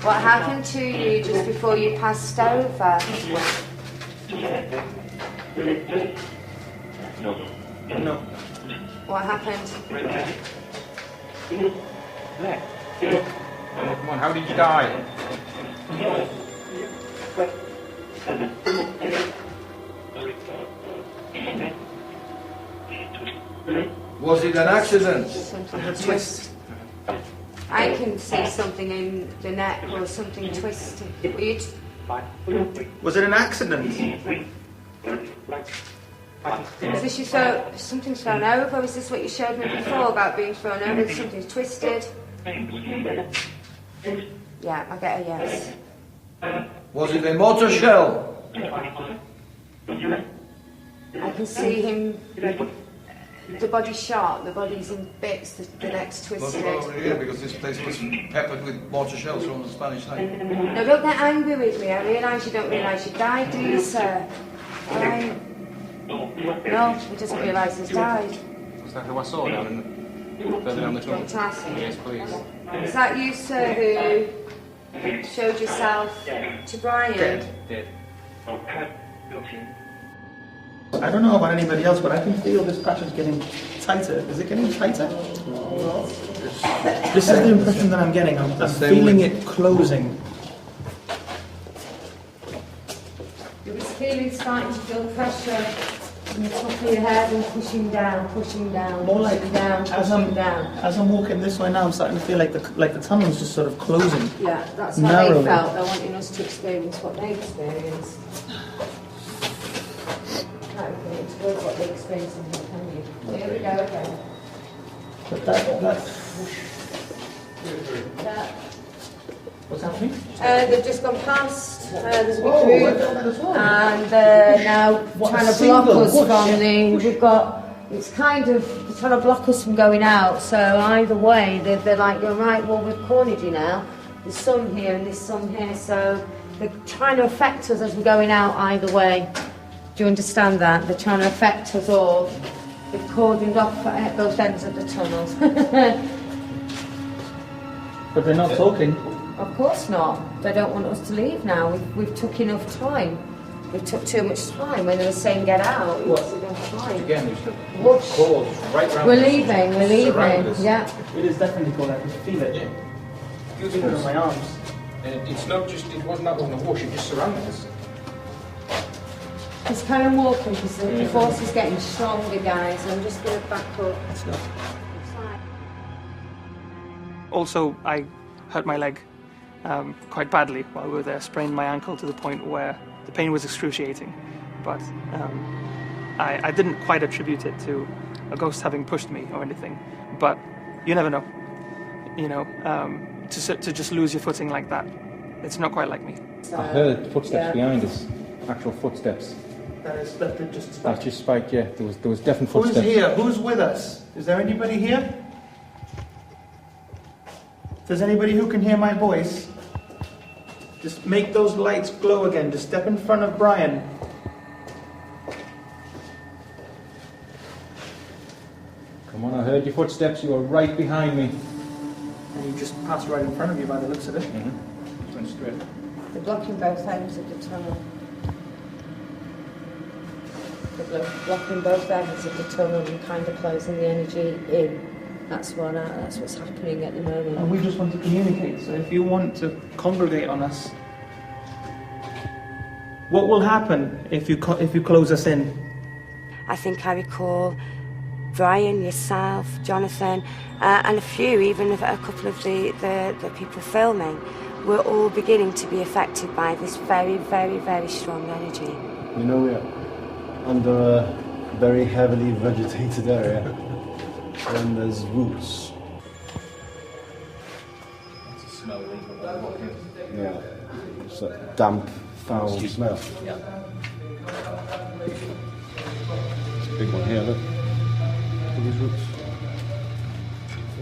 What happened to you just before you passed over? No. What happened? Come on, how did you die? Was it an accident? Something twist. I can see something in the neck or something twisted. Was it an accident? Is this you something's thrown over? Was this what you showed me before about being thrown over? Something's twisted? Yeah, I get a yes. Was it a mortar shell? I can see him, the body's sharp, the body's in bits, the neck's twisted. Yeah, because this place was peppered with mortar shells from the Spanish side. No, don't get angry with me. I realise you don't realise you died, do you, sir? No, he doesn't realise he's died. Was that who I saw further down the tunnel? Fantastic. Yes, please. Is that you, sir, who showed yourself to Brian? Dead. I don't know about anybody else, but I can feel this passage getting tighter. Is it getting tighter? This is the impression that I'm getting. I'm feeling it closing. You was starting to feel pressure in the top of your head and pushing down. More like pushing down. As I'm walking this way now, I'm starting to feel like the tunnel's just sort of closing. Yeah, that's how narrowly. they felt. They're wanting us to experience what they experienced. Can't really explain what they experienced in here, can you? Here we go again. But that what's happening? They've just gone past. There's a big Oh, group, I felt that as well. and they're now What, trying a to block single us whoosh? from the. We've got. It's kind of they're trying to block us from going out. So either way, they're like going right. Well, we've cornered you now. There's some here and there's some here. So they're trying to affect us as we're going out. Either way, do you understand that? They're trying to affect us all. They've cordoned off at both ends of the tunnels. But they're not talking. Of course not. They don't want us to leave now. We've took enough time. We took too much time when they were saying get out. It was enough time. Again, there's the Whoosh. cords right round We're us. leaving. Surrounded us. Yeah. It is definitely cold. I can feel it. Yeah. Feel it in my arms. And it wasn't that one a whoosh, it just surrounded us. Just carry on walking because the force is getting stronger, guys. I'm just going to back up. Let's go. Also, I hurt my leg quite badly while we were there, sprained my ankle to the point where the pain was excruciating. But I didn't quite attribute it to a ghost having pushed me or anything. But you never know. You know, to just lose your footing like that, it's not quite like me. I heard footsteps behind us, actual footsteps. That did just That just spiked, yeah. There was definite Who's footsteps. here? Who's with us? Is there anybody here? If there's anybody who can hear my voice, just make those lights glow again. Just step in front of Brian. Come on, I heard your footsteps. You were right behind me. And you just passed right in front of you by the looks of it. Just went straight. They're blocking both ends of the tunnel. They're blocking both ends of the tunnel and kind of closing the energy in. That's what's happening at the moment. And we just want to communicate. So if you want to congregate on us, what will happen if you close us in? I think I recall Brian, yourself, Jonathan, and a few, even a couple of the people filming, were all beginning to be affected by this very, very, very strong energy. You know, we are under a very heavily vegetated area, and there's roots. It's a smell. Yeah, it's a damp, foul smell. Yeah. It's a big one here, look. Look at these roots.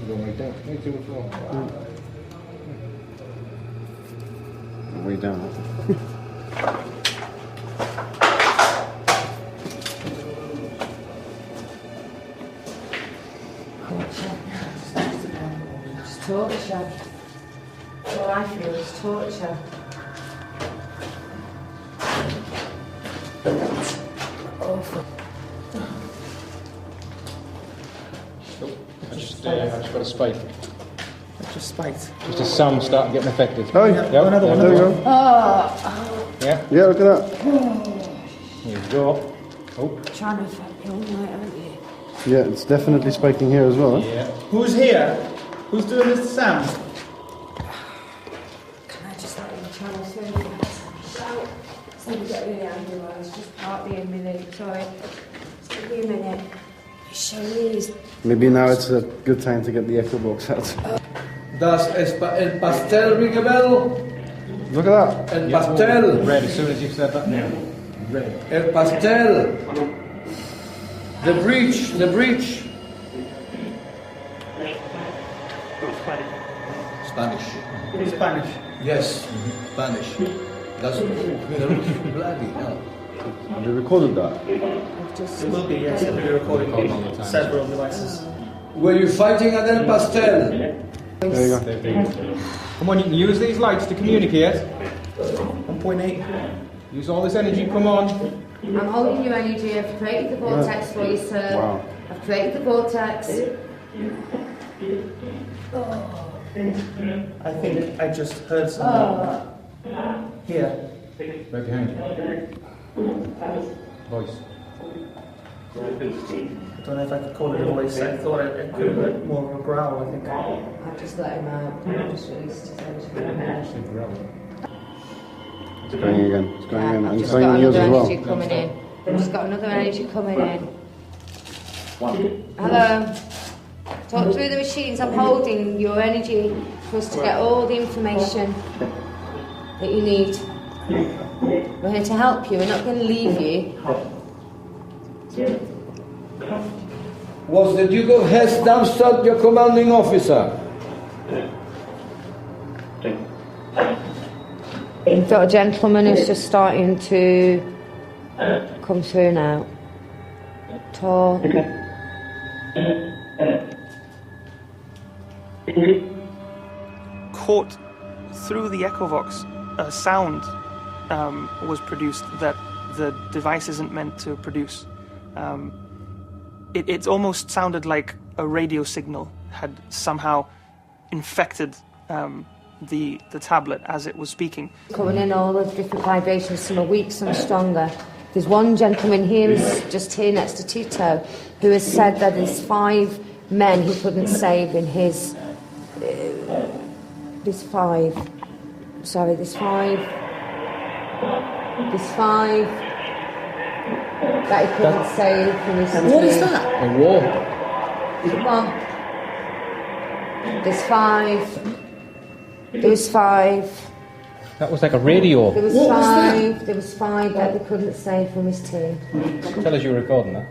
Go right down, right to the floor. Way down. Just talk, Shab. All I feel is torture. Awful. I just got a spike. Just spiked. Just a sound starting getting affected. Oh, yeah. Another one. There you go. Yeah. Yeah, look at that. Here you go. Oh. Trying to affect me all night, aren't you? Yeah, it's definitely spiking here as well. Yeah. Who's here? Who's doing this sound? Can I just let him try to film it? Shout. It's going to get really angry while I was just partly a minute. Sorry. Just give me a minute. Show me his... Maybe now it's a good time to get the echo box out. Does el pastel ring a bell? Look at that. El pastel. Red, as soon as you've said that now. Red. El pastel. The breach. The breach. Spanish. Spanish. Yes, Spanish. That's bloody hell. Have you recorded that? It will be, yes. It'll be recording several devices. Were you fighting at El Pastel? There you go. Come on, you can use these lights to communicate. 1.8. Use all this energy, come on. I'm holding your energy. I've created the vortex for you, sir. Wow. I've created the vortex. I think I just heard something. Here. Right behind you. Voice. I don't know if I could call it a voice. I thought it could have been more of a growl, I think. I've just let him out. I've just released his energy. It's going again. It's going again. I've And it's just going got in yours another as well. energy coming in. I've just got another energy coming in. Hello. Talk through the machines. I'm holding your energy for us to get all the information that you need. We're here to help you. We're not going to leave you. Was the Duke of Hesse-Darmstadt your commanding officer? We've got a gentleman who's just starting to come through now. Tall. Caught through the Echovox, a sound was produced that the device isn't meant to produce. It almost sounded like a radio signal had somehow infected the tablet as it was speaking. Coming in all of different vibrations, some are weak, some are stronger. There's one gentleman here who's just here next to Tito who has said that there's 5 men he couldn't save in his... there's 5 that he couldn't save from his team. What is that? A war. Come on. There's 5. There was 5. That was like a radio. There was 5. There was 5 that they couldn't save from his team. Tell us you were recording that.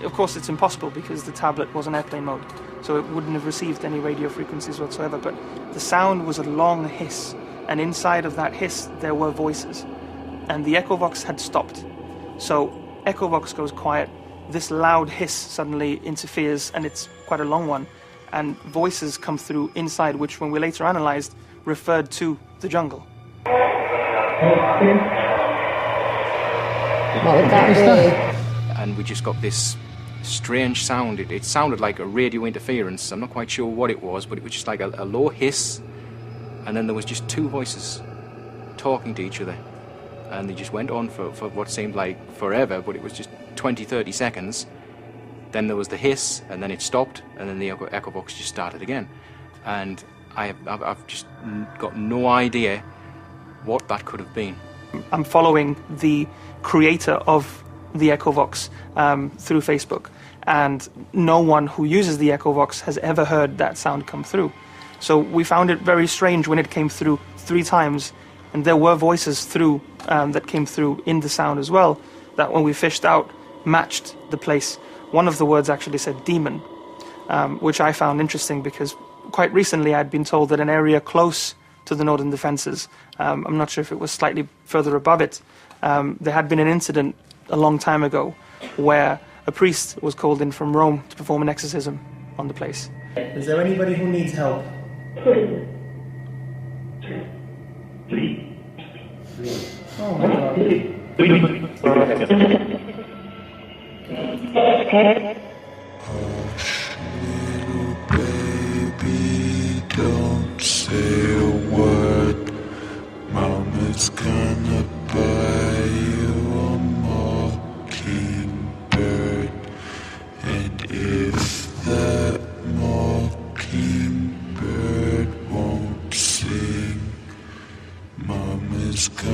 Of course, it's impossible because the tablet was in airplane mode, so it wouldn't have received any radio frequencies whatsoever. But the sound was a long hiss, and inside of that hiss there were voices, and the Echovox had stopped. So Echovox goes quiet. This loud hiss suddenly interferes, and it's quite a long one, and voices come through inside, which, when we later analysed, referred to the jungle. What would that be? And we just got this strange sound. It sounded like a radio interference. I'm not quite sure what it was, but it was just like a low hiss, and then there was just 2 voices talking to each other, and they just went on for what seemed like forever, but it was just 20-30 seconds. Then there was the hiss, and then it stopped, and then the Echovox just started again. And I've just got no idea what that could have been. I'm following the creator of the Echovox through Facebook, and no one who uses the Echovox has ever heard that sound come through. So we found it very strange when it came through 3 times, and there were voices through that came through in the sound as well, that when we fished out matched the place. One of the words actually said demon, which I found interesting because quite recently I'd been told that an area close to the northern defences, I'm not sure if it was slightly further above it, there had been an incident a long time ago where a priest was called in from Rome to perform an exorcism on the place. Is there anybody who needs help? Oh my God. Baby, don't say a word. Mama's gonna buy you a mockingbird. And if that mockingbird won't sing, Mama's gonna